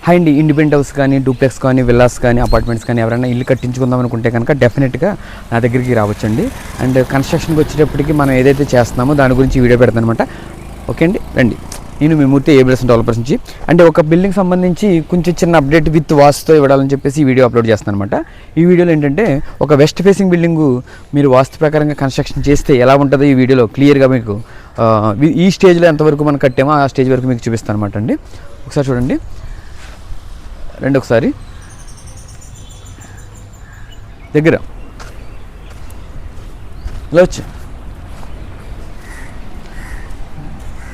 High అండి, independent house కానీ, duplex కానీ, విల్లాస్ కానీ, అపార్ట్మెంట్స్ కానీ ఎవరైనా ఇల్లు కట్టించుకుందాం అనుకుంటే కనుక డెఫినెట్గా నా దగ్గరికి రావచ్చండి. అండ్ కన్స్ట్రక్షన్కి వచ్చేటప్పటికి మనం ఏదైతే చేస్తున్నామో దాని గురించి వీడియో పెడతాను అనమాట. ఓకే అండి, రండి. నేను మీ మూర్తి ఏబిఎస్ డెవలపర్స్ నుంచి. అంటే ఒక బిల్డింగ్ సంబంధించి కొంచెం చిన్న అప్డేట్ విత్ వాస్తుతో ఇవ్వాలని చెప్పేసి ఈ వీడియో అప్లోడ్ చేస్తాను అనమాట. ఈ వీడియోలో ఏంటంటే ఒక వెస్ట్ ఫేసింగ్ బిల్డింగు మీరు వాస్తు ప్రకారంగా కన్స్ట్రక్షన్ చేస్తే ఎలా ఉంటుందో ఈ వీడియోలో క్లియర్గా మీకు ఈ స్టేజ్లో ఎంతవరకు మనం కట్టామో ఆ స్టేజ్ వరకు మీకు చూపిస్తాను అనమాట అండి. ఒకసారి చూడండి, రండి ఒకసారి దగ్గర ఇలా వచ్చి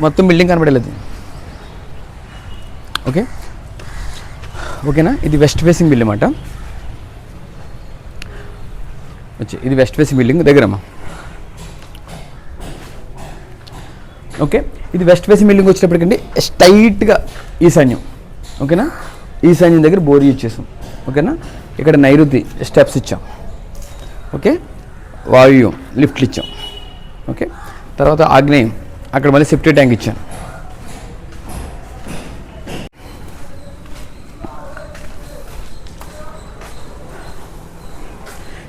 మొత్తం బిల్డింగ్ కనబడలేదు. ఓకేనా, ఇది వెస్ట్ ఫేసింగ్ బిల్డింగ్ అన్నమాట. వచ్చి ఇది వెస్ట్ ఫేసింగ్ బిల్డింగ్ దగ్గరమ్మా. ఓకే, ఇది వెస్ట్ ఫేసింగ్ బిల్డింగ్ వచ్చేటప్పటికండి స్ట్రైట్గా ఈశాన్యం. ఓకేనా, ఈశాన్యం దగ్గర బోర్ యూజ్ చేసాం. ఓకేనా, ఇక్కడ నైరుతి స్టెప్స్ ఇచ్చాం. ఓకే, వాయువ్యం లిఫ్ట్లు ఇచ్చాం. ఓకే, తర్వాత ఆగ్నేయం అక్కడ మళ్ళీ సెప్టిక్ ట్యాంక్ ఇచ్చాను.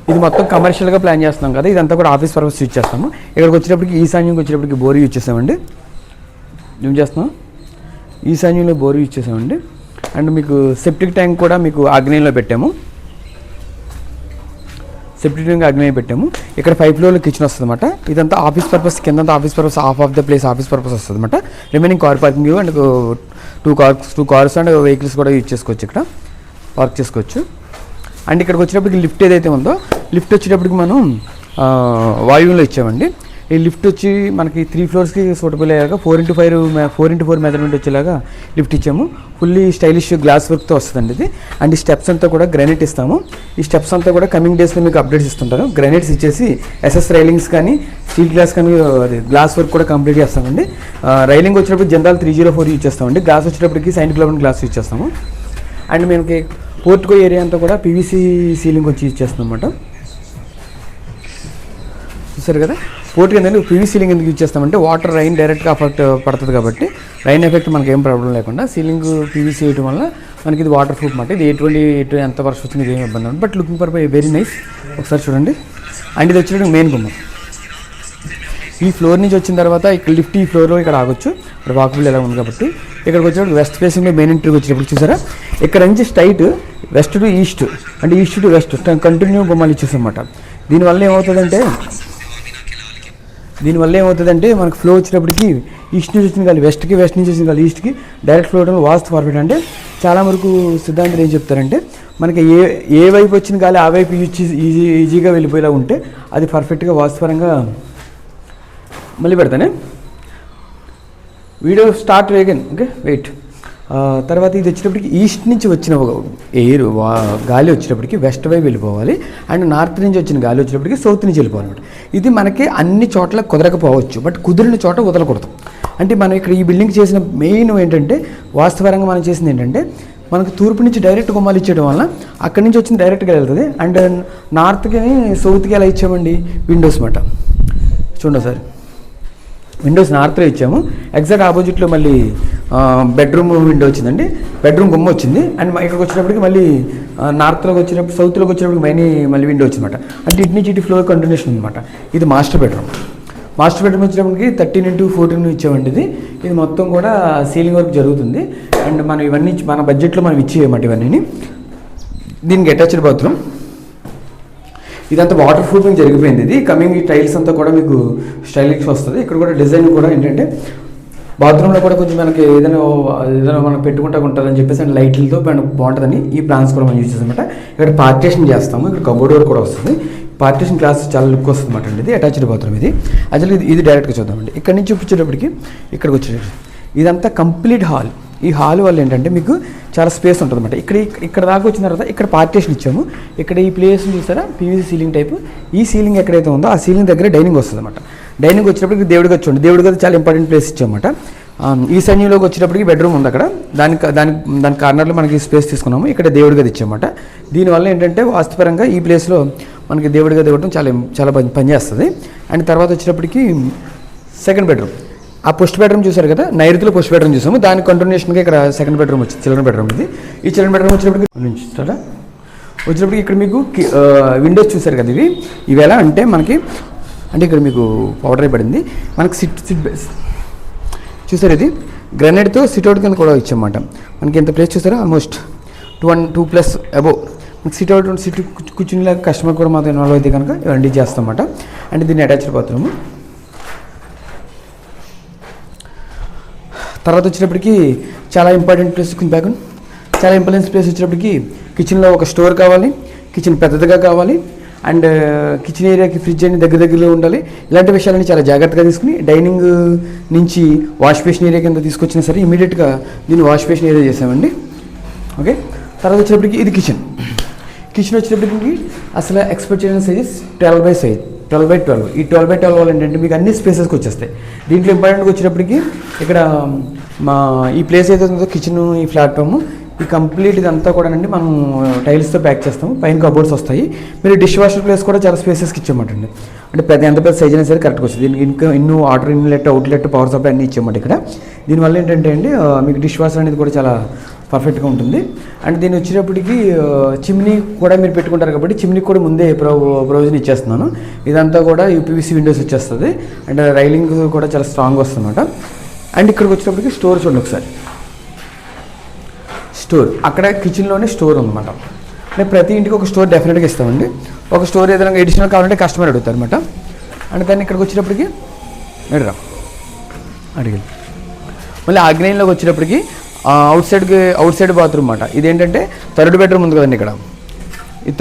ఇది మొత్తం కమర్షియల్గా ప్లాన్ చేస్తున్నాం కదా, ఇదంతా కూడా ఆఫీస్ పర్పస్ యూజ్ చేస్తాము. ఇక్కడికి వచ్చేటప్పటికి ఈశాన్యంకి వచ్చేటప్పటికి బోర్ యూజ్ చేసామండి. ఏం చేస్తున్నాం, ఈశాన్యంలో బోర్ యూజ్ చేసామండి. అండ్ మీకు సెప్టిక్ ట్యాంక్ కూడా మీకు ఆగ్నేయంలో పెట్టాము. సెప్టిక్ ట్యాంక్ ఆగ్నేయం పెట్టాము. ఇక్కడ 5 ఫ్లోర్లో కిచెన్ వస్తుంది అనమాట. ఇదంతా ఆఫీస్ పర్పస్, కిందంతా office purpose, half of the place office purpose వస్తుంది అనమాట. Remaining car parking and two cars and vehicles కూడా యూజ్ చేసుకోవచ్చు, ఇక్కడ పార్క్ చేసుకోవచ్చు. అండ్ ఇక్కడికి వచ్చేటప్పటికి లిఫ్ట్ ఏదైతే ఉందో, లిఫ్ట్ వచ్చేటప్పటికి మనం వాయువులో ఇచ్చామండి. ఈ లిఫ్ట్ వచ్చి మనకి 3 ఫ్లోర్స్కి సూటబుల్ అయ్యాక 4x4 మెజర్మెంట్ వచ్చేలాగా లిఫ్ట్ ఇచ్చాము. ఫుల్లీ స్టైలిష్ గ్లాస్ వర్క్తో వస్తుందండి ఇది. అండ్ ఈ స్టెప్స్ అంతా కూడా గ్రానైట్ ఇస్తాము. ఈ స్టెప్స్ అంతా కూడా కమింగ్ డేస్లో మీకు అప్డేట్స్ ఇస్తుంటారు. గ్రానైట్స్ ఇచ్చేసి ఎస్ఎస్ రైలింగ్స్ కానీ, స్టీల్ గ్లాస్ కానీ, గ్లాస్ వర్క్ కూడా కంప్లీట్ చేస్తామండి. రైలింగ్ వచ్చేటప్పుడు జనరల్ 304 యూజ్ చేస్తామండి. గ్లాస్ వచ్చేటప్పటికి సైంటిఫిక్ గ్లాస్ యూజ్ చేస్తాము. అండ్ మనకి పోర్టుకో ఏరియా అంతా కూడా పీవీసీ సీలింగ్ వచ్చి యూజ్ చేస్తాం అన్నమాట. చూసారు కదా, పోర్ట్ కింద పీవీ సీలింగ్ ఎందుకు యూజ్ చేస్తామంటే వాటర్ రైన్ డైరెక్ట్గా ఎఫెక్ట్ పడుతుంది కాబట్టి రైన్ ఎఫెక్ట్ మనకి ఏం ప్రాబ్లం లేకుండా సీలింగ్ పీవీసీ వేయడం వల్ల మనకి ఇది వాటర్ ప్రూఫ్ అన్నమాట. ఇది ఎటు ఎంత వర్షం వచ్చింది ఇది ఏమి ఇబ్బంది ఉంది. But looking for very nice. ఒకసారి చూడండి. అండ్ ఇది వచ్చేటప్పుడు మెయిన్ గుమ్మం. ఈ ఫ్లోర్ నుంచి వచ్చిన తర్వాత ఇక్కడ లిఫ్ట్ ఈ ఫ్లోర్లో ఇక్కడ ఆగొచ్చు. ఇక్కడ వాకబుల్ ఎలా ఉంది కాబట్టి ఇక్కడికి వచ్చేటప్పుడు వెస్ట్ ఫేసింగ్లో మెయిన్ ఎంట్రీకి వచ్చేటప్పుడు చూసారా, ఇక్కడ నుంచి స్ట్రైట్ వెస్ట్ టు ఈస్ట్ అంటే ఈస్ట్ టు వెస్ట్ కంటిన్యూ గుమ్మాలు ఇచ్చేస్తాం అన్నమాట. దీనివల్ల ఏమవుతుందంటే మనకు ఫ్లో వచ్చేటప్పటికి ఈస్ట్ నుంచి వచ్చిన గాలి వెస్ట్కి, వెస్ట్ నుంచి వచ్చిన గాలి ఈస్ట్కి డైరెక్ట్ ఫ్లో అవడం వాస్తు పర్ఫెక్ట్. అంటే చాలా వరకు సిద్ధాంతులు ఏం చెప్తారంటే మనకి ఏ వైపు వచ్చిన గాలి ఆ వైపు ఈజీగా వెళ్ళిపోయేలా ఉంటే అది పర్ఫెక్ట్గా వాస్తుపరంగా. మళ్ళీ పెడతానే వీడియో స్టార్ట్ వేగన్. Okay, wait. తర్వాత ఇది వచ్చేటప్పటికి ఈస్ట్ నుంచి వచ్చిన ఎయిర్ గాలి వచ్చేటప్పటికి వెస్ట్ వైపు వెళ్ళిపోవాలి. అండ్ నార్త్ నుంచి వచ్చిన గాలి వచ్చేటప్పటికి సౌత్ నుంచి వెళ్ళిపోవాలన్నమాట. ఇది మనకి అన్ని చోట్ల కుదరకపోవచ్చు, బట్ కుదిరిన చోట వదలకూడదు. అంటే మనం ఇక్కడ ఈ బిల్డింగ్ చేసిన మెయిన్ ఏంటంటే వాస్తుపరంగా మనం చేసింది ఏంటంటే మనకు తూర్పు నుంచి డైరెక్ట్ గుమ్మాలు ఇచ్చేయడం వల్ల అక్కడి నుంచి వచ్చింది డైరెక్ట్గా వెళ్తుంది. అండ్ నార్త్కి సౌత్కి ఎలా ఇచ్చామండి, విండోస్ మాట. చూడండి సార్, విండోస్ నార్త్లో ఇచ్చాము. ఎగ్జాక్ట్ ఆపోజిట్లో మళ్ళీ బెడ్రూమ్ విండో వచ్చిందండి, బెడ్రూమ్ గుమ్మ వచ్చింది. అండ్ ఇక్కడికి వచ్చేటప్పటికి మళ్ళీ నార్త్లోకి వచ్చేటప్పుడు సౌత్లోకి వచ్చేటప్పటికి మళ్ళీ విండో వచ్చిందన్నమాట. అంటే ఇటు నుంచి ఇటు ఫ్లోర్ కంటిన్యూషన్ అనమాట. ఇది మాస్టర్ బెడ్రూమ్. మాస్టర్ బెడ్రూమ్ వచ్చేటప్పటికి 13x14 ఇచ్చామండి. ఇది మొత్తం కూడా సీలింగ్ వర్క్ జరుగుతుంది. అండ్ మనం ఇవన్నీ మన బడ్జెట్లో మనం ఇచ్చేయమాట ఇవన్నీ. దీనికి అటాచ్డ్ బాత్రూమ్. ఇదంతా వాటర్ ప్రూఫింగ్ జరిగిపోయింది. ఇది కమింగ్ ఈ టైల్స్ అంతా కూడా మీకు స్టైలిష్ వస్తుంది. ఇక్కడ కూడా డిజైన్ కూడా ఏంటంటే బాత్రూంలో కూడా కొంచెం మనకి ఏదైనా మనం పెట్టుకుంటా ఉంటుందని చెప్పేసి అండ్ లైట్లతో బాగుంటుందని ఈ ప్లాన్స్ కూడా మనం యూజ్ చేస్తామన్నమాట. ఇక్కడ పార్టీషన్ చేస్తాము. ఇక్కడ కబోర్డ్ వర్క్ కూడా వస్తుంది. పార్టీషన్ క్లాస్ చాలా లుక్ వస్తుంది అన్నమాట అండి. ఇది అటాచ్డ్ బాత్రూమ్. ఇది యాక్చువల్లీ ఇది డైరెక్ట్గా చూద్దామండి. ఇక్కడ నుంచి చూపించేటప్పటికి ఇక్కడికి వచ్చేటప్పుడు ఇదంతా కంప్లీట్ హాల్. ఈ హాల్ వల్ల ఏంటంటే మీకు చాలా స్పేస్ ఉంటుంది అన్నమాట. ఇక్కడ దాకా వచ్చిన తర్వాత ఇక్కడ పార్టీషన్ ఇచ్చాము. ఇక్కడ ఈ ప్లేస్ చూసారా, పీవీసీ సీలింగ్ టైపు. ఈ సీలింగ్ ఎక్కడైతే ఉందో ఆ సీలింగ్ దగ్గర డైనింగ్ వస్తుంది అన్నమాట. డైనింగ్ వచ్చేటప్పటికి దేవుడి గది చూడండి, దేవుడి గది చాలా ఇంపార్టెంట్ ప్లేస్ ఇచ్చామన్నమాట. ఈశాన్యంలోకి వచ్చేటప్పటికి బెడ్రూమ్ ఉంది. అక్కడ దాని కార్నర్లో మనకి స్పేస్ తీసుకున్నాము. ఇక్కడ దేవుడి గది ఇచ్చామన్నమాట. దీనివల్ల ఏంటంటే వాస్తుపరంగా ఈ ప్లేస్లో మనకి దేవుడి గది ఇవ్వడం చాలా పనిచేస్తుంది. అండ్ తర్వాత వచ్చేటప్పటికి సెకండ్ బెడ్రూమ్. ఆ పోస్ట్ బెడ్రూమ్ చూసారు కదా, నైరుతిలో పోస్ట్ బెడ్రూమ్ చూసాము, దాని కంటిన్యూషన్గా ఇక్కడ సెకండ్ బెడ్రూమ్ వచ్చింది, చిల్డ్రన్ బెడ్రూమ్ ఇది. ఈ చిల్డ్రన్ బెడ్రూమ్ వచ్చినప్పటికి ఇక్కడ మీకు విండోస్ చూసారు కదా, ఇవి ఎలా అంటే మనకి, అంటే ఇక్కడ మీకు పౌడర్ అయిపడింది మనకి సిట్ చూసారు, ఇది గ్రానైట్తో సిట్అవుట్ కింద కూడా ఇచ్చామన్నమాట. మనకి ఎంత ప్లేస్ చూసారా, ఆల్మోస్ట్ 2+ అబోవ్ మనకి సిట్అవుట్ కూర్చునేలాగా కస్టమర్ కూడా మాతో ఇన్వాల్వ్ అయితే కనుక ఇవన్నీ చేస్తాం అన్నమాట. అంటే దీన్ని అటాచ్డ్ బాత్రూము. తర్వాత వచ్చేటప్పటికి చాలా ఇంపార్టెంట్ ప్లేస్ చాలా ఇంపార్టెంట్ ప్లేస్ వచ్చేటప్పటికి కిచెన్లో ఒక స్టోర్ కావాలి, కిచెన్ పెద్దదిగా కావాలి, అండ్ కిచెన్ ఏరియాకి ఫ్రిడ్జ్ అని దగ్గరలో ఉండాలి. ఇలాంటి విషయాలని చాలా జాగ్రత్తగా తీసుకుని డైనింగ్ నుంచి వాష్ బేసిన్ ఏరియా కింద తీసుకొచ్చినా సరే ఇమీడియట్గా దీన్ని వాష్ బేసిన్ ఏరియా చేసామండి. ఓకే, తర్వాత వచ్చేటప్పటికి ఇది కిచెన్ వచ్చేటప్పటికి అసలు ఎక్స్పెక్ట్ చేసిన సైజెస్ 12x12. ఈ 12x12 వల్ల ఏంటంటే మీకు అన్ని స్పేసెస్కి వచ్చేస్తాయి. దీంట్లో ఇంపార్టెంట్గా వచ్చేటప్పటికి ఇక్కడ మా ఈ ప్లేస్ ఏదైతే ఉందో కిచెన్, ఈ ప్లాట్ఫామ్, ఈ కంప్లీట్ ఇదంతా కూడా అండి మనం టైల్స్తో ప్యాక్ చేస్తాము. పైన కబోర్డ్స్ వస్తాయి. మీరు డిష్ వాషర్ ప్లేస్ కూడా చాలా స్పేసెస్కి ఇచ్చామంట అండి. అంటే ఎంత పెద్ద సైజ్ అయినా సరే కరెక్ట్గా వస్తుంది. దీనికి ఇంకా water inlet, outlet, power supply అన్నీ ఇచ్చామంట ఇక్కడ. దీనివల్ల ఏంటంటే అండి మీకు డిష్ వాషర్ అనేది కూడా చాలా పర్ఫెక్ట్గా ఉంటుంది. అండ్ దీన్ని వచ్చేటప్పటికి చిమ్నీ కూడా మీరు పెట్టుకుంటారు కాబట్టి చిమ్నీ కూడా ముందే ప్రొవిజన్ ఇచ్చేస్తున్నాను. ఇదంతా కూడా యూపీవీసీ విండోస్ వచ్చేస్తుంది. అండ్ రైలింగ్ కూడా చాలా స్ట్రాంగ్ వస్తుంది అనమాట. అండ్ ఇక్కడికి వచ్చేటప్పటికి స్టోర్ చూడండి ఒకసారి. స్టోర్ అక్కడ కిచెన్లోనే స్టోర్ ఉందన్నమాట. అంటే ప్రతి ఇంటికి ఒక స్టోర్ డెఫినెట్గా ఇస్తామండి. ఒక స్టోర్ ఏదైనా ఎడిషనల్ కావాలంటే కస్టమర్ అడుగుతారు అనమాట. అండ్ దాన్ని ఇక్కడికి వచ్చేటప్పటికి అడిగి మళ్ళీ ఆగ్నేయంలోకి వచ్చేటప్పటికి అవుట్ సైడ్ బాత్రూమ్ అన్నమాట. ఇదేంటంటే థర్డ్ బెడ్రూమ్ ఉంది కదండి ఇక్కడ, ఈ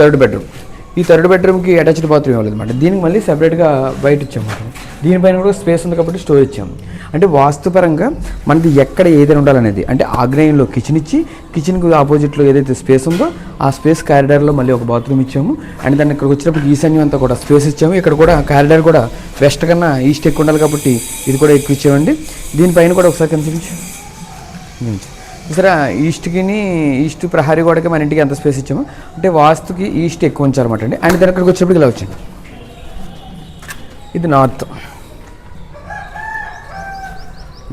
థర్డ్ బెడ్రూమ్కి అటాచ్డ్ బాత్రూమ్ ఇవ్వలేదు అనమాట. దీనికి మళ్ళీ సెపరేట్గా బయట ఇచ్చామన్నమాట. దీనిపైన కూడా స్పేస్ ఉంది కాబట్టి స్టోర్ ఇచ్చాము. అంటే వాస్తుపరంగా మనది ఎక్కడ ఏదైనా ఉండాలనేది, అంటే ఆగ్నేయంలో కిచెన్ ఇచ్చి కిచెన్కి ఆపోజిట్లో ఏదైతే స్పేస్ ఉందో ఆ స్పేస్ కారిడార్లో మళ్ళీ ఒక బాత్రూమ్ ఇచ్చాము. అండ్ దాన్ని ఇక్కడికి వచ్చినప్పుడు ఈశాన్యం అంతా కూడా స్పేస్ ఇచ్చాము. ఇక్కడ కూడా కారిడార్ కూడా వెస్ట్ కన్నా ఈస్ట్ ఎక్కువ ఉండాలి కాబట్టి ఇది కూడా ఎక్కువ ఇచ్చామండి. దీనిపైన కూడా ఒకసారి కనిపించు సరే, ఈస్ట్ ప్రహారీ గోడకి మన ఇంటికి ఎంత స్పేస్ ఇచ్చామో, అంటే వాస్తుకి ఈస్ట్ ఎక్కువ ఉంచారన్నమాట అండి. అండ్ దాని ఇక్కడికి వచ్చినప్పుడు ఇలా వచ్చింది. ఇది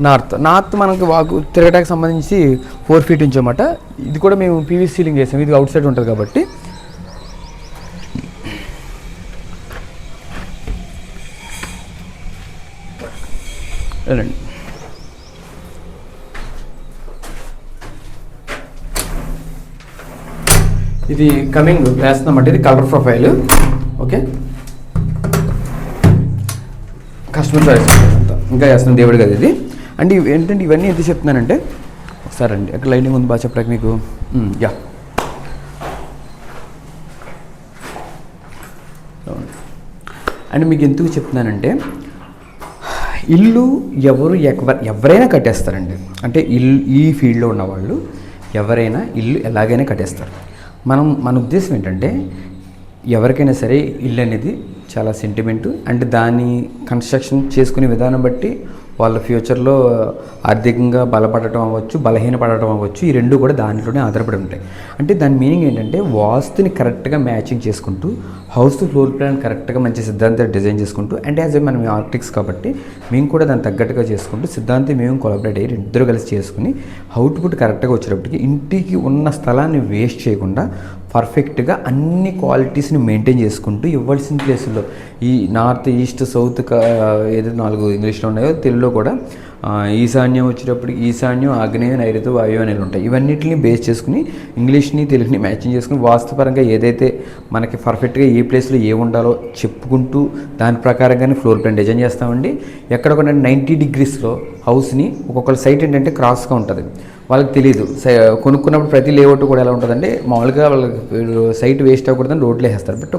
నార్త్ మనకి వాకు తిరగటానికి సంబంధించి 4 feet ఉంచామన్నమాట. ఇది కూడా మేము పీవీసీ సీలింగ్ చేసాము. ఇది అవుట్ సైడ్ ఉంటుంది కాబట్టి రండి. ఇది కమింగ్ వేస్తున్నామంటే ఇది colour profile. Okay, customer choice అంతా ఇంకా వేస్తున్నాం దేవుడి కదా ఇది. అండ్ ఏంటంటే ఇవన్నీ ఎందుకు చెప్తున్నానంటే ఒకసారి అండి అక్కడ లైటింగ్ ఉంది బాగా చెప్పడానికి మీకు. యా, అండ్ మీకు ఎందుకు చెప్తున్నానంటే ఇల్లు ఎవరైనా కట్టేస్తారండి. అంటే ఈ ఫీల్డ్లో ఉన్నవాళ్ళు ఎవరైనా ఇల్లు ఎలాగైనా కట్టేస్తారు. మన ఉద్దేశం ఏంటంటే ఎవరికైనా సరే ఇల్లు అనేది చాలా సెంటిమెంటు. అండ్ దాన్ని కన్స్ట్రక్షన్ చేసుకునే విధానం బట్టి వాళ్ళ ఫ్యూచర్లో ఆర్థికంగా బలపడటం అవ్వచ్చు, బలహీనపడటం అవ్వచ్చు. ఈ రెండు కూడా దాంట్లోనే ఆధారపడి ఉంటాయి. అంటే దాని మీనింగ్ ఏంటంటే వాస్తుని కరెక్ట్గా మ్యాచింగ్ చేసుకుంటూ, హౌస్ ఫ్లోర్ ప్లాన్ కరెక్ట్గా మంచి సిద్ధాంతాలు డిజైన్ చేసుకుంటూ, అంటే యాజ్ మనం ఆర్కిటెక్ట్స్ కాబట్టి మేము కూడా దాన్ని తగ్గట్టుగా చేసుకుంటూ సిద్ధాంతం మేము కొలాబరేట్ అయ్యి ఇద్దరు కలిసి చేసుకుని అవుట్పుట్ కరెక్ట్గా వచ్చేటప్పటికి ఇంటికి ఉన్న స్థలాన్ని వేస్ట్ చేయకుండా పర్ఫెక్ట్గా అన్ని క్వాలిటీస్ని మెయింటైన్ చేసుకుంటూ ఇవ్వాల్సిన ప్లేసుల్లో ఈ నార్త్, ఈస్ట్, సౌత్ ఏదైతే 4 ఇంగ్లీష్లో ఉన్నాయో తెలుగులో కూడా ఈశాన్యం వచ్చేటప్పటికి ఈశాన్యం, ఆగ్నేయం, నైరుతి, వాయువు అనేవి ఉంటాయి. ఇవన్నిటిని బేస్ చేసుకుని ఇంగ్లీష్ని తెలుగుని మ్యాచింగ్ చేసుకుని వాస్తుపరంగా ఏదైతే మనకి పర్ఫెక్ట్గా ఏ ప్లేస్లో ఏ ఉండాలో చెప్పుకుంటూ దాని ప్రకారంగానే ఫ్లోర్ ప్లాన్ డిజైన్ చేస్తామండి. ఎక్కడ కూడా 90 degreesలో హౌస్ని ఒక్కొక్కరి సైట్ ఏంటంటే క్రాస్గా ఉంటుంది. వాళ్ళకి తెలియదు. కొనుక్కున్నప్పుడు ప్రతి లేఅవుట్ కూడా ఎలా ఉంటుందంటే మామూలుగా వాళ్ళకి సైట్ వేస్ట్ అవ్వకూడదని రోడ్లు వేస్తారు. బట్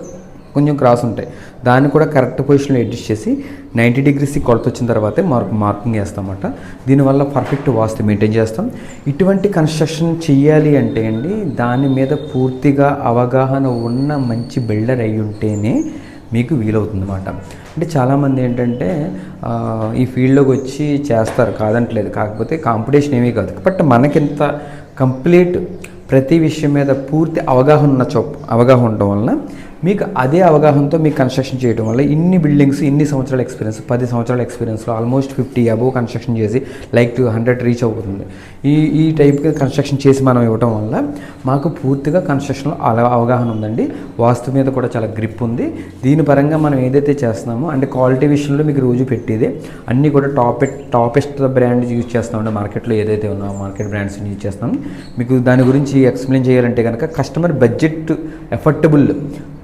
కొంచెం క్రాస్ ఉంటాయి. దాన్ని కూడా కరెక్ట్ పొజిషన్లో అడ్జస్ట్ చేసి 90 degrees కొలత వచ్చిన తర్వాతే మార్కింగ్ వేస్తామన్నమాట. దీనివల్ల పర్ఫెక్ట్ వాస్తు మెయింటైన్ చేస్తాం. ఇటువంటి కన్స్ట్రక్షన్ చేయాలి అంటే అండి దాని మీద పూర్తిగా అవగాహన ఉన్న మంచి బిల్డర్ అయి ఉంటేనే మీకు వీలవుతుంది అన్నమాట. అంటే చాలామంది ఏంటంటే ఈ ఫీల్డ్లోకి వచ్చి చేస్తారు, కాదంటలేదు. కాకపోతే కాంపిటీషన్ ఏమీ కాదు. బట్ మనకింత కంప్లీట్ ప్రతి విషయం మీద పూర్తి అవగాహన ఉండటం వలన మీకు అదే అవగాహనతో మీకు కన్స్ట్రక్షన్ చేయడం వల్ల ఇన్ని బిల్డింగ్స్ ఇన్ని సంవత్సరాల ఎక్స్పీరియన్స్ 10 సంవత్సరాల ఎక్స్పీరియన్స్లో ఆల్మోస్ట్ 50 అబోవ్ కన్స్ట్రక్షన్ చేసి లైక్ టు 100 రీచ్ అవుతుంది. ఈ టైప్గా కన్స్ట్రక్షన్ చేసి మనం ఇవ్వటం వల్ల మాకు పూర్తిగా కన్స్ట్రక్షన్లో అవగాహన ఉందండి. వాస్తు మీద కూడా చాలా గ్రిప్ ఉంది. దీని పరంగా మనం ఏదైతే చేస్తున్నామో అంటే క్వాలిటీ విషయంలో మీకు రోజు పెట్టేదే అన్నీ కూడా టాపెస్ట్ బ్రాండ్ యూజ్ చేస్తామండి. మార్కెట్లో ఏదైతే ఉన్నామో మార్కెట్ బ్రాండ్స్ని యూజ్ చేస్తాం. మీకు దాని గురించి ఎక్స్ప్లెయిన్ చేయాలంటే కనుక కస్టమర్ బడ్జెట్ ఎఫర్టబుల్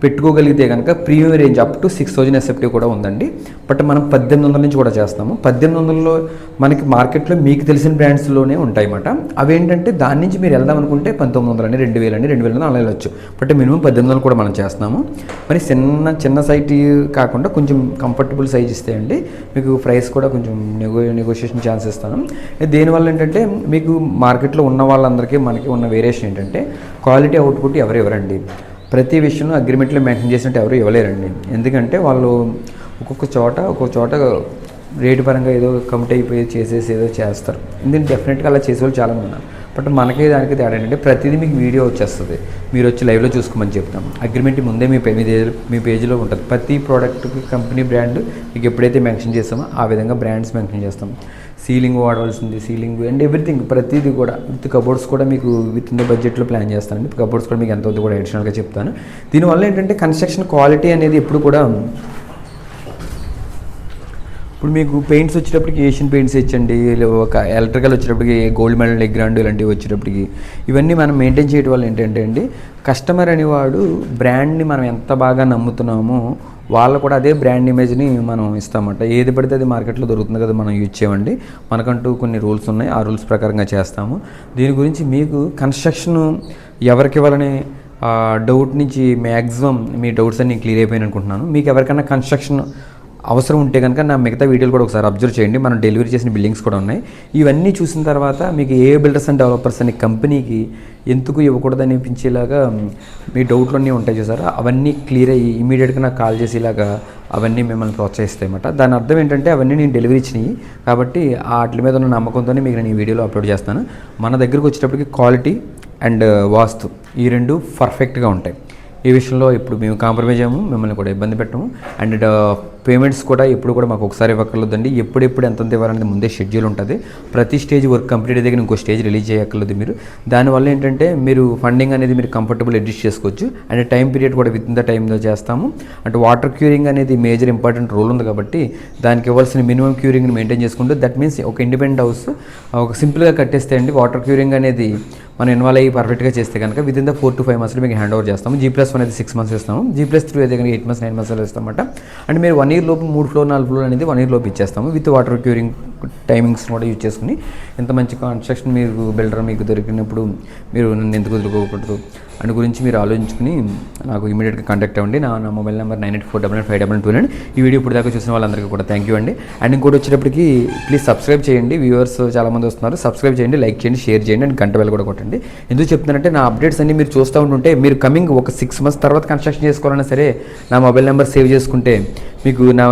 పెట్టుకోగలిగితే కనుక premium range up to 6,000 SFT కూడా ఉందండి. బట్ మనం 1,800 నుంచి కూడా చేస్తాము. 1,800లో మనకి మార్కెట్లో మీకు తెలిసిన బ్రాండ్స్లోనే ఉంటాయి అన్నమాట. అవేంటంటే దాని నుంచి మీరు వెళ్దాం అనుకుంటే 1,900 అని 2,000 అని 2,000 అలా వెళ్ళొచ్చు. బట్ మినిమం 1,800 కూడా మనం చేస్తున్నాము. మరి చిన్న సైట్ కాకుండా కొంచెం కంఫర్టబుల్ సైజ్ ఇస్తే అండి మీకు ప్రైస్ కూడా కొంచెం నెగోషియేషన్ ఛాన్స్ ఇస్తాను. దీనివల్ల ఏంటంటే మీకు మార్కెట్లో ఉన్న వాళ్ళందరికీ మనకి ఉన్న వేరియేషన్ ఏంటంటే క్వాలిటీ అవుట్పుట్ ఎవరండి ప్రతి విషయంలో అగ్రిమెంట్లో మెన్షన్ చేసినట్టు ఎవరు ఇవ్వలేరండి. ఎందుకంటే వాళ్ళు ఒక్కొక్క చోట రేటు పరంగా ఏదో కమిట్ అయిపోయి చేసేసి ఏదో చేస్తారు. ఎందుకంటే డెఫినెట్గా అలా చేసేవాళ్ళు చాలామంది ఉన్నారు. బట్ మనకి దానికి తేడా ఏంటంటే ప్రతిదీ మీకు వీడియో వచ్చేస్తుంది, మీరు వచ్చి లైవ్లో చూసుకోమని చెప్తాం. అగ్రిమెంట్ ముందే మీ పేజీలో ఉంటుంది. ప్రతి ప్రోడక్ట్కి కంపెనీ బ్రాండ్ మీకు ఎప్పుడైతే మెన్షన్ చేస్తామో ఆ విధంగా బ్రాండ్స్ మెన్షన్ చేస్తాం. సీలింగ్ వాడవలసింది, సీలింగ్ అండ్ ఎవ్రీథింగ్ ప్రతిదీ కూడా విత్ కబోర్డ్స్ కూడా మీకు విత్ ఇన్ ద బడ్జెట్లో ప్లాన్ చేస్తానండి. కబోర్డ్స్ కూడా మీకు ఎంత అవుతుంది కూడా అడిషనల్గా చెప్తాను. దీనివల్ల ఏంటంటే కన్స్ట్రక్షన్ క్వాలిటీ అనేది ఎప్పుడు కూడా ఇప్పుడు మీకు పెయింట్స్ వచ్చేటప్పటికి ఏషియన్ పెయింట్స్ ఇచ్చండి, ఒక ఎలక్ట్రికల్ వచ్చేటప్పటికి గోల్డ్ మెడల్ ఎగ్రాండ్ ఇలాంటివి వచ్చేటప్పటికి ఇవన్నీ మనం మెయింటైన్ చేయడం వల్ల ఏంటంటే అండి కస్టమర్ అనేవాడు బ్రాండ్ని మనం ఎంత బాగా నమ్ముతున్నామో వాళ్ళు కూడా అదే బ్రాండ్ ఇమేజ్ని మనం ఇస్తామన్నమాట. ఏది పడితే అది మార్కెట్లో దొరుకుతుంది కదా మనం యూజ్ చేయమండి. మనకంటూ కొన్ని రూల్స్ ఉన్నాయి, ఆ రూల్స్ ప్రకారంగా చేస్తాము. దీని గురించి మీకు కన్స్ట్రక్షన్ ఎవరికి ఇవ్వాలని డౌట్ నుంచి మ్యాక్సిమం మీ డౌట్స్ అన్ని క్లియర్ అయిపోయినాయి అనుకుంటున్నాను. మీకు ఎవరికైనా కన్స్ట్రక్షన్ అవసరం ఉంటే కనుక నా మిగతా వీడియోలు కూడా ఒకసారి అబ్జర్వ్ చేయండి. మనం డెలివరీ చేసిన బిల్డింగ్స్ కూడా ఉన్నాయి. ఇవన్నీ చూసిన తర్వాత మీకు ఏ బిల్డర్స్ అండ్ డెవలపర్స్ అనే కంపెనీకి ఎందుకు ఇవ్వకూడదు అనిపించేలాగా మీ డౌట్లన్నీ ఉంటాయి చూసారా, అవన్నీ క్లియర్ అయ్యి ఇమీడియట్గా నాకు కాల్ చేసేలాగా అవన్నీ మిమ్మల్ని ప్రోత్సహిస్తాయి అన్నమాట. దాని అర్థం ఏంటంటే అవన్నీ నేను డెలివరీ ఇచ్చినాయి కాబట్టి వాటి మీద ఉన్న నమ్మకంతోనే మీకు నేను ఈ వీడియోలో అప్లోడ్ చేస్తాను. మన దగ్గరకు వచ్చేటప్పటికి క్వాలిటీ అండ్ వాస్తు ఈ రెండు పర్ఫెక్ట్గా ఉంటాయి. ఈ విషయంలో ఇప్పుడు మేము కాంప్రమైజ్ అయ్యాము, మిమ్మల్ని కూడా ఇబ్బంది పెట్టము. అండ్ పేమెంట్స్ కూడా ఎప్పుడు కూడా మాకు ఒకసారి ఇవ్వక్కర్లేదండి. ఎప్పుడెప్పుడు ఎంత ఇవ్వాలనేది ముందే షెడ్యూల్ ఉంటుంది. ప్రతి స్టేజ్ వర్క్ కంప్లీట్ దగ్గర ఇంకో స్టేజ్ రిలీజ్ చేయక్కర్లేదు మీరు. దానివల్ల ఏంటంటే మీరు ఫండింగ్ అనేది మీరు కంఫర్టబుల్ అడ్జస్ట్ చేసుకోవచ్చు. అండ్ టైం పీరియడ్ కూడా విత్ ఇన్ ద టైంలో చేస్తాము. అంటే వాటర్ క్యూరింగ్ అనేది మేజర్ ఇంపార్టెంట్ రోల్ ఉంది కాబట్టి దానికి ఇవ్వాల్సిన మినిమం క్యూరింగ్ని మెయింటైన్ చేసుకుంటూ దట్ మీన్స్ ఒక ఇండిపెండెంట్ హౌస్ ఒక సింపుల్గా కట్టేస్తే అండి వాటర్ క్యూరింగ్ అనేది మనం ఇన్వాల్వ్ అయ్యి పర్ఫెక్ట్గా చేస్తే కనుక with in the 4 to 5 months మీకు హ్యాండ్ ఓవర్ చేస్తాము. G+1 అయితే 6 months ఇస్తాము. G+3 అయితే కనుక 8 months 9 months ఇస్తామన్నమాట. అండ్ మీరు 1 year లోపు 3 floor 4 floor అనేది 1 year లోపు ఇచ్చేస్తాము విత్ వాటర్ క్యూరింగ్ టైమింగ్స్ కూడా యూజ్ చేసుకుని. ఇంత మంచి కన్స్ట్రక్షన్ మీరు బిల్డర్ మీకు దొరికినప్పుడు మీరు నన్ను ఎందుకు వదులుకోకూడదు అని గురించి మీరు ఆలోచించుకుని నాకు ఇమీడియట్గా కాంటాక్ట్ అవ్వండి. నా మొబైల్ నెంబర్ 98489522. ఈ వీడియో ఇప్పుడు దాకా చూసిన వాళ్ళందరికీ కూడా థ్యాంక్ యూ అండి. అండ్ ఇంకోటి వచ్చేటప్పటికి ప్లీజ్ సబ్స్క్రైబ్ చేయండి. వ్యూవర్స్ చాలామంది వస్తున్నారు. సబ్స్క్రైబ్ చేయండి, లైక్ చేయండి, షేర్ చేయండి అండ్ గంట బెల్ కూడా కొట్టండి. ఎందుకు చెప్తున్నానంటే నా అప్డేట్స్ అన్ని మీరు చూస్తూ ఉంటుంటే మీరు కమింగ్ ఒక 6 months తర్వాత కన్స్ట్రక్షన్ చేసుకోవాలన్నా సరే నా మొబైల్ నెంబర్ సేవ్ చేసుకుంటే మీకు నా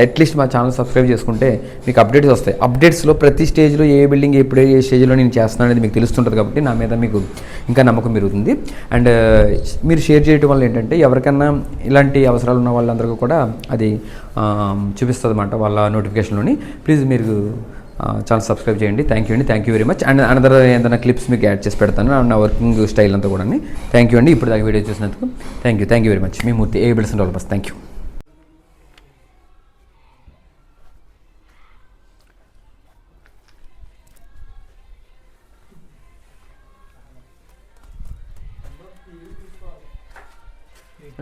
అట్లీస్ట్ మా ఛానల్ సబ్స్క్రైబ్ చేసుకుంటే మీకు అప్డేట్స్ వస్తాయి. అప్డేట్స్లో ప్రతి స్టేజ్లో ఏ బిల్డింగ్ ఎప్పుడు ఏ స్టేజ్లో నేను చేస్తున్నాను అనేది మీకు తెలుస్తుంటుంది కాబట్టి నా మీద మీకు ఇంకా నమ్మకం పెరుగుతుంది. అండ్ మీరు షేర్ చేయడం వల్ల ఏంటంటే ఎవరికన్నా ఇలాంటి అవసరాలు ఉన్న వాళ్ళందరికీ కూడా అది చూపిస్తుంది అన్నమాట వాళ్ళ నోటిఫికేషన్లోని. ప్లీజ్ మీరు ఛానల్ సబ్స్క్రైబ్ చేయండి. థ్యాంక్ యూ అండి, thank you very much. And another ఏదైనా క్లిప్స్ మీకు యాడ్ చేసి పెడతాను నా వర్కింగ్ స్టైల్ అంతా కూడా. థ్యాంక్ యూ అండి ఇప్పుడు దాకా వీడియో చూసినందుకు థ్యాంక్ యూ వెరీ మచ్. మీ Murthy A builders and developers. Thank you.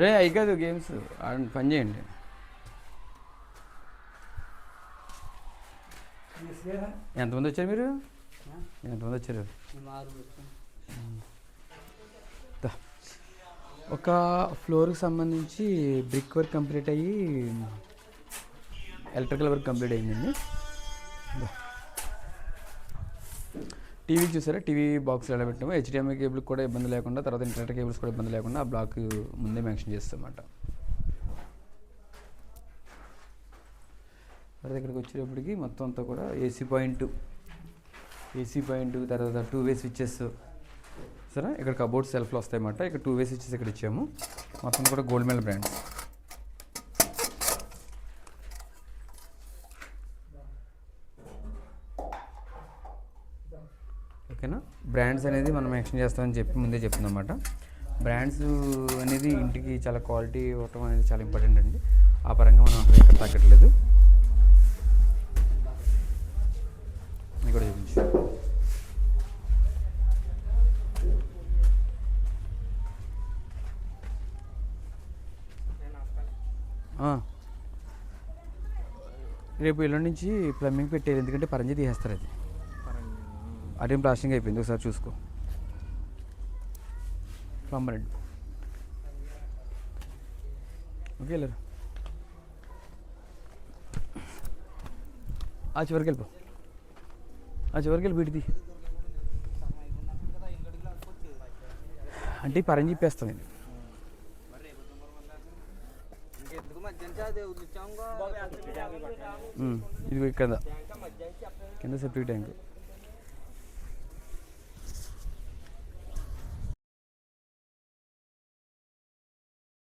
రే అయి కాదు గేమ్స్ పని చేయండి. ఎంతమంది వచ్చారు మీరు? ఎంతమంది వచ్చారు? ఒక ఫ్లోర్కి సంబంధించి బ్రిక్ వర్క్ కంప్లీట్ అయ్యి ఎలక్ట్రికల్ వర్క్ కంప్లీట్ అయ్యిందండి. టీవీ చూసారా, టీవీ బాక్స్ ఎలా పెట్టాము. HDMI కేబుల్ కూడా ఇబ్బంది లేకుండా, తర్వాత ఇంటర్నెట్ కేబుల్స్ కూడా ఇబ్బంది లేకుండా ఆ బ్లాక్ ముందే మెన్షన్ చేస్తామన్నమాట. తర్వాత ఇక్కడికి వచ్చేటప్పటికి మొత్తం అంతా కూడా ఏసీ పాయింట్, తర్వాత 2-way స్విచ్చెస్. సో చూస్తారా ఇక్కడ కబోర్డ్ సెల్ఫ్లో వస్తాయన్నమాట. ఇక్కడ 2 వే స్విచెస్ ఇక్కడ ఇచ్చాము. మొత్తం కూడా గోల్డ్ మెడల్ బ్రాండ్స్. ఓకేనా. బ్రాండ్స్ అనేది మనం మెన్షన్ చేస్తామని చెప్పి ముందే చెప్తుందన్నమాట. బ్రాండ్స్ అనేది ఇంటికి చాలా క్వాలిటీ ఇవ్వటం అనేది చాలా ఇంపార్టెంట్ అండి. ఆ పరంగా మనం అక్కడ ఇక్కడ తగ్గట్లేదు. ఇక్కడ చూపించు. రేపు ఎల్లుండి నుంచి ప్లంబింగ్ పెట్టేది, ఎందుకంటే పరంజీ తీసేస్తారు. అది అదేం ప్లాస్టింగ్ అయిపోయింది, ఒకసారి చూసుకో. ప్లంబర్ అండి. ఓకే వెళ్ళరు, ఆ చివరికి వెళ్ళిపో, ఆ చివరికి వెళ్ళి వీటిది అంటే పరంజీ ఇప్పేస్తాం. ఇది కింద కింద సెప్టిక్ ట్యాంక్.